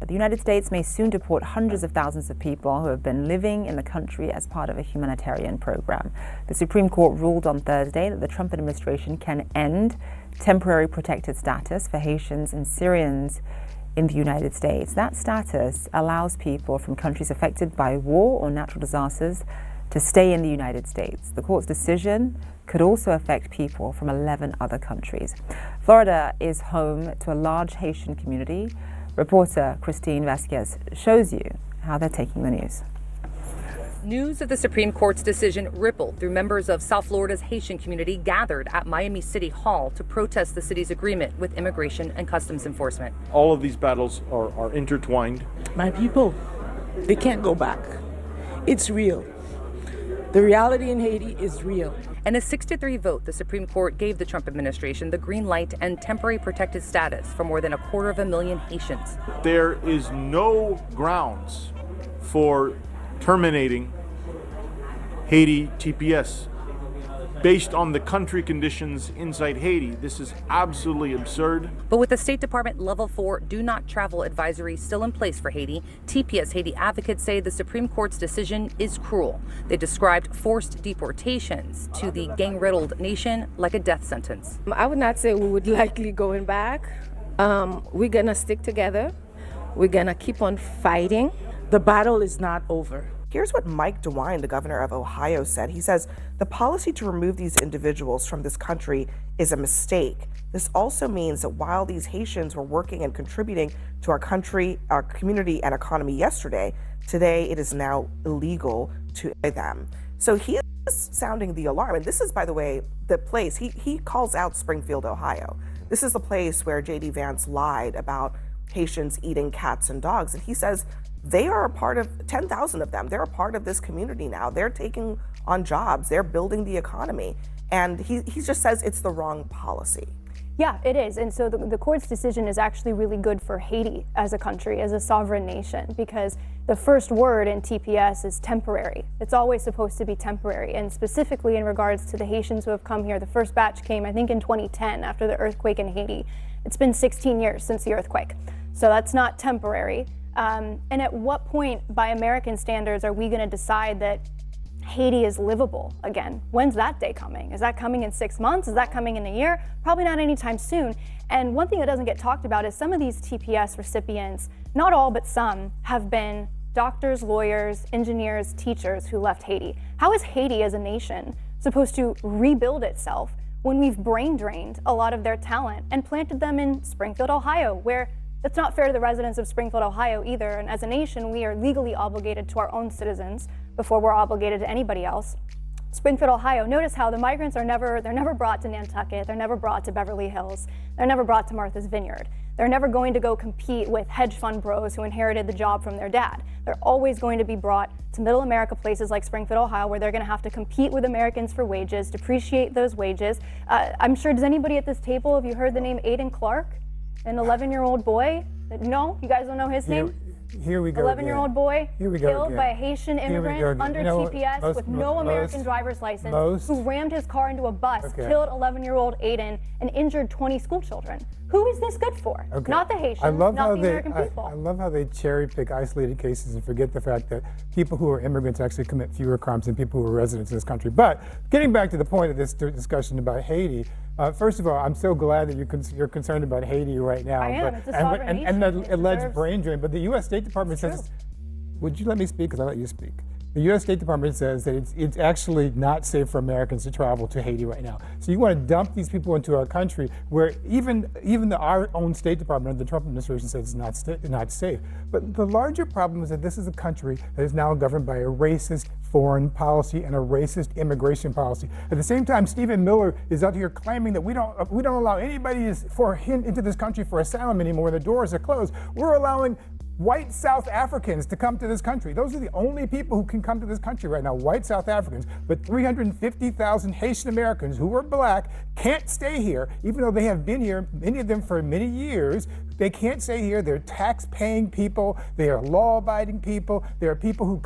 But the United States may soon deport hundreds of thousands of people who have been living in the country as part of a humanitarian program. The Supreme Court ruled on Thursday that the Trump administration can end temporary protected status for Haitians and Syrians in the United States. That status allows people from countries affected by war or natural disasters to stay in the United States. The court's decision could also affect people from 11 other countries. Florida is home to a large Haitian community. Reporter Christine Vasquez shows you how they're taking the news. News of the Supreme Court's decision rippled through members of South Florida's Haitian community gathered at Miami City Hall to protest the city's agreement with Immigration and Customs Enforcement. All of these battles are intertwined. My people, they can't go back. It's real. The reality in Haiti is real. In a 6-3 vote, the Supreme Court gave the Trump administration the green light and temporary protected status for more than 250,000 Haitians. There is no grounds for terminating Haiti TPS based on the country conditions inside Haiti. This is absolutely absurd. But with the State Department Level 4 do not travel advisory still in place for Haiti, TPS Haiti advocates say the Supreme Court's decision is cruel. They described forced deportations to the gang-riddled nation like a death sentence. I would not say we would likely going back. We're gonna stick together. We're gonna keep on fighting. The battle is not over. Here's what Mike DeWine, the governor of Ohio, said. He says the policy to remove these individuals from this country is a mistake. This also means that while these Haitians were working and contributing to our country, our community and economy yesterday, today it is now illegal to employ them. So he is sounding the alarm. And this is, by the way, the place, he calls out Springfield, Ohio. This is the place where J.D. Vance lied about Haitians eating cats and dogs. And he says they are a part of 10,000 of them. They're a part of this community now. They're taking on jobs. They're building the economy. And he just says it's the wrong policy. Yeah, it is. And so the court's decision is actually really good for Haiti as a country, as a sovereign nation, because the first word in TPS is temporary. It's always supposed to be temporary. And specifically in regards to the Haitians who have come here, the first batch came, I think, in 2010 after the earthquake in Haiti. It's been 16 years since the earthquake. So that's not temporary. And at what point, by American standards, are we going to decide that Haiti is livable again? When's that day coming? Is that coming in 6 months? Is that coming in a year? Probably not anytime soon. And one thing that doesn't get talked about is some of these TPS recipients, not all but some, have been doctors, lawyers, engineers, teachers who left Haiti. How is Haiti as a nation supposed to rebuild itself when we've brain drained a lot of their talent and planted them in Springfield, Ohio, where it's not fair to the residents of Springfield, Ohio either. And as a nation, we are legally obligated to our own citizens before we're obligated to anybody else. Springfield, Ohio, notice how the migrants they're never brought to Nantucket, they're never brought to Beverly Hills, they're never brought to Martha's Vineyard. They're never going to go compete with hedge fund bros who inherited the job from their dad. They're always going to be brought to middle America, places like Springfield, Ohio, where they're going to have to compete with Americans for wages, depreciate those wages. I'm sure, does anybody at this table, have you heard the name Aiden Clark? An 11-year-old boy? No? You guys don't know his name? Here we go. 11-year-old boy killed by a Haitian Here immigrant under TPS with no American driver's license, who rammed his car into a bus, killed 11-year-old Aiden, and injured 20 school children. Who is this good for? Not the Haitians, not the American people. I love how they cherry pick isolated cases and forget the fact that people who are immigrants actually commit fewer crimes than people who are residents in this country. But getting back to the point of this discussion about Haiti, first of all, I'm so glad that you're concerned about Haiti right now. I am. It's a sovereign nation. And the alleged brain drain. But the U.S. State Department says, would you let me speak? Because I let you speak. The U.S. State Department says that it's actually not safe for Americans to travel to Haiti right now. So you want to dump these people into our country where even our own State Department under the Trump administration says it's not safe. But the larger problem is that this is a country that is now governed by a racist foreign policy and a racist immigration policy. At the same time, Stephen Miller is out here claiming that we don't allow anybody into this country for asylum anymore. The doors are closed. We're allowing white South Africans to come to this country. Those are the only people who can come to this country right now, white South Africans. But 350,000 Haitian Americans who are black can't stay here, even though they have been here, many of them for many years, They can't stay here. They're tax-paying people. They are law-abiding people. There are people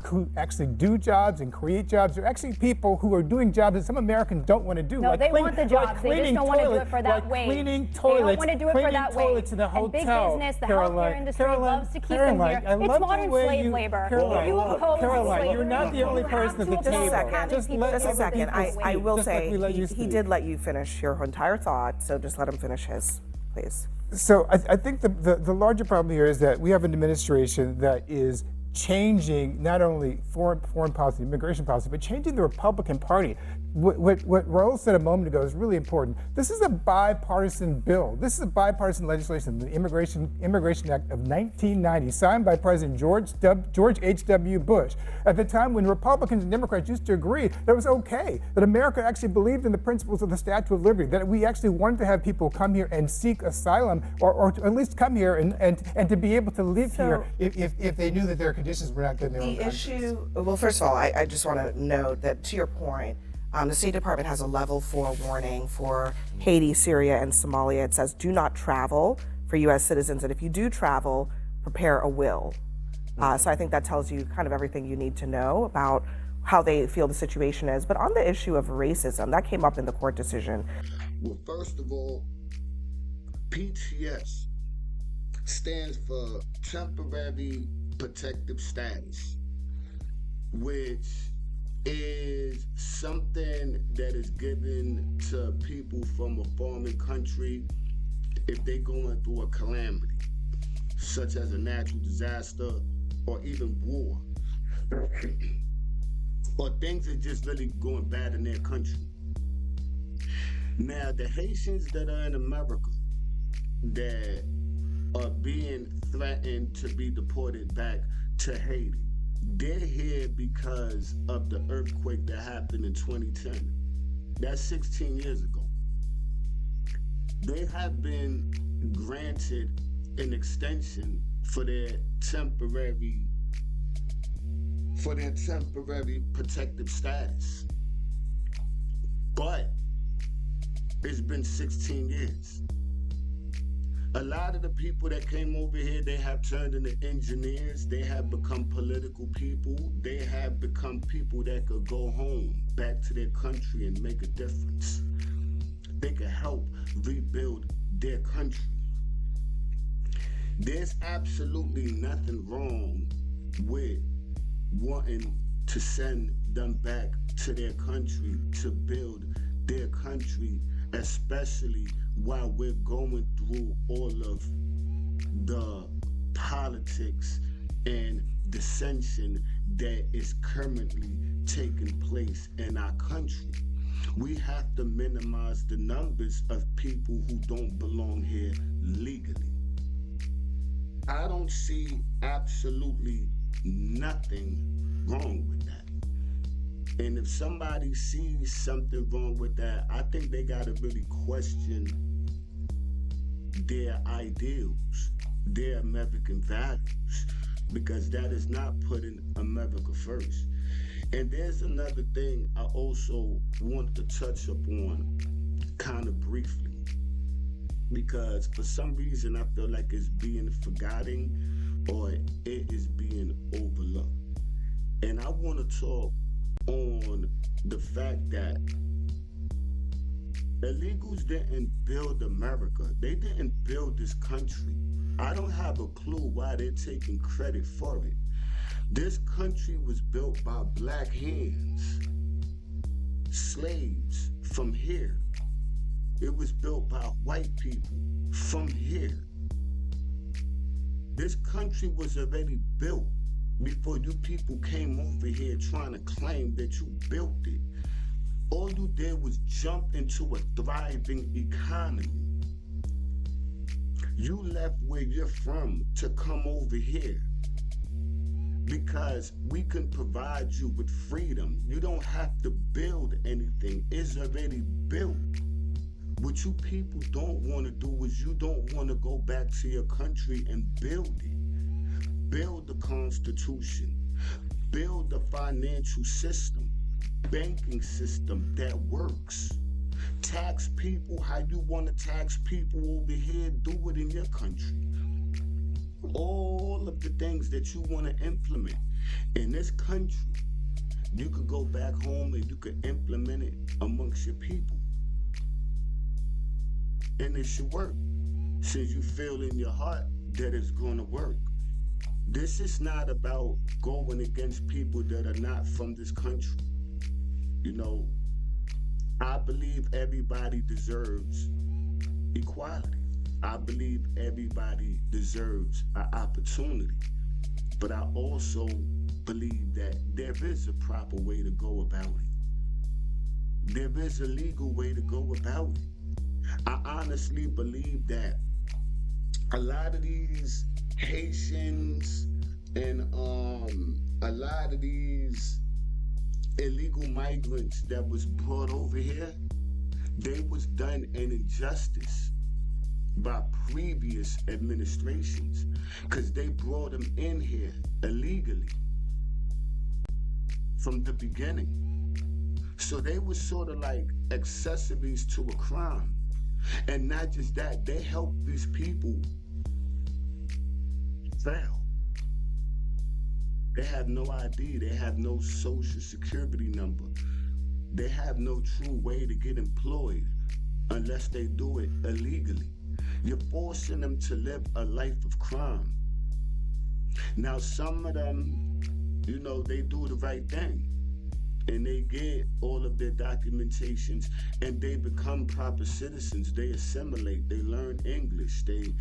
who actually do jobs and create jobs. There are actually people who are doing jobs that some Americans don't want to do. No, like they want the jobs. They just don't want to do it for that wage. Cleaning They toilets. don't want to do it for that wage. In a hotel. And big business, the healthcare industry loves to keep them here. It's modern slave labor. You oppose Caroline, slavery. you're not the only person at the Just a table. second. Just Just a second. I will Just like say we let you he speak. did let you finish your entire thought, so just let him finish his, please. So I think the larger problem here is that we have an administration that is changing not only foreign policy, immigration policy, but changing the Republican Party. What Raul said a moment ago is really important. This is a bipartisan bill. This is a bipartisan legislation, the Immigration Act of 1990, signed by President George H.W. Bush. At the time when Republicans and Democrats used to agree that it was okay, that America actually believed in the principles of the Statue of Liberty, that we actually wanted to have people come here and seek asylum, or at least come here and to be able to live here if they knew that their conditions were not good in their own countries. Well, first of all, I just want to note that, to your point, the State Department has a level 4 warning for Haiti, Syria, and Somalia. It says do not travel for U.S. citizens, and if you do travel, prepare a will. So I think that tells you kind of everything you need to know about how they feel the situation is. But on the issue of racism, that came up in the court decision. Well, first of all, PTS stands for Temporary Protective Status, which is something that is given to people from a foreign country if they're going through a calamity, such as a natural disaster or even war, or things are just really going bad in their country. Now, the Haitians that are in America that are being threatened to be deported back to Haiti, they're here because of the earthquake that happened in 2010. That's 16 years ago. They have been granted an extension for their temporary protective status. But it's been 16 years. A lot of the people that came over here, they have turned into engineers. They have become political people. They have become people that could go home, back to their country and make a difference. They could help rebuild their country. There's absolutely nothing wrong with wanting to send them back to their country to build their country, especially while we're going through all of the politics and dissension that is currently taking place in our country. We have to minimize the numbers of people who don't belong here legally. I don't see absolutely nothing wrong with that. And if somebody sees something wrong with that, I think they gotta really question their ideals, their American values, because that is not putting America first. And there's another thing I also want to touch upon kind of briefly, because for some reason I feel like it's being forgotten or it is being overlooked. And I want to talk on the fact that illegals didn't build America. They didn't build this country. I don't have a clue why they're taking credit for it. This country was built by black hands, slaves from here. It was built by white people from here. This country was already built before you people came over here trying to claim that you built it. All you did was jump into a thriving economy. You left where you're from to come over here because we can provide you with freedom. You don't have to build anything. It's already built. What you people don't want to do is you don't want to go back to your country and build it. Build the Constitution. Build the financial system, banking system that works. Tax people how you want to tax people over here, do it in your country. All of the things that you want to implement in this country, you could go back home and you could implement it amongst your people. And it should work, since you feel in your heart that it's going to work. This is not about going against people that are not from this country. You know, I believe everybody deserves equality. I believe everybody deserves an opportunity. But I also believe that there is a proper way to go about it. There is a legal way to go about it. I honestly believe that a lot of these Haitians and a lot of these illegal migrants that was brought over here, they was done an injustice by previous administrations, because they brought them in here illegally from the beginning. So they were sort of like accessories to a crime. And not just that, they helped these people fail. They have no ID, they have no social security number. They have no true way to get employed unless they do it illegally. You're forcing them to live a life of crime. Now, some of them, you know, they do the right thing and they get all of their documentations and they become proper citizens. They assimilate, they learn English, they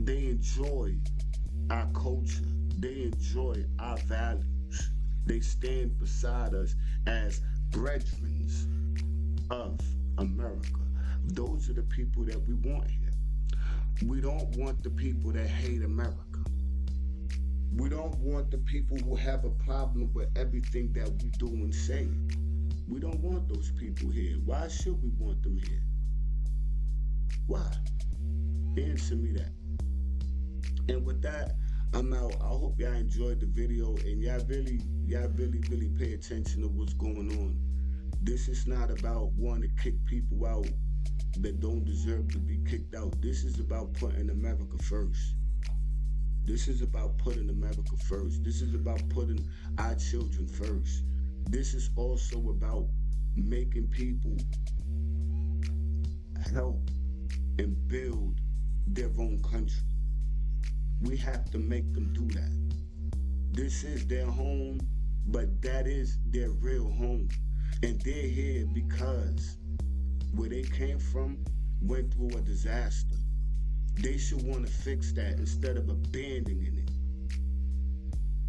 enjoy our culture, they enjoy our values. They stand beside us as brethren of America. Those are the people that we want here. We don't want the people that hate America. We don't want the people who have a problem with everything that we do and say. We don't want those people here. Why should we want them here? Why? Answer me that. And with that, I'm out. I hope y'all enjoyed the video and y'all really pay attention to what's going on. This is not about wanting to kick people out that don't deserve to be kicked out. This is about putting America first. This is about putting America first. This is about putting our children first. This is also about making people help and build their own country. We have to make them do that. This is their home, but that is their real home. And they're here because where they came from went through a disaster. They should want to fix that instead of abandoning it.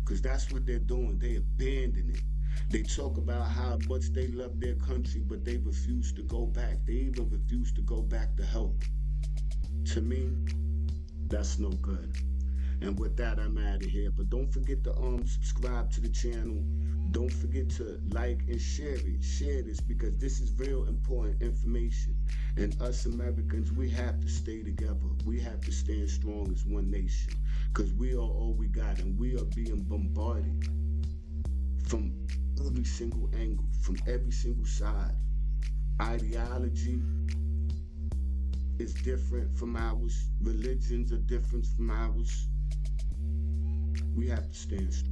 Because that's what they're doing. They abandon it. They talk about how much they love their country, but they refuse to go back. They even refuse to go back to help. To me, that's no good. And with that, I'm out of here. But don't forget to subscribe to the channel. Don't forget to like and share it. Share this because this is real important information. And us Americans, we have to stay together. We have to stand strong as one nation because we are all we got and we are being bombarded from every single angle, from every single side. Ideology is different from ours. Religions are different from ours. We have to stand strong.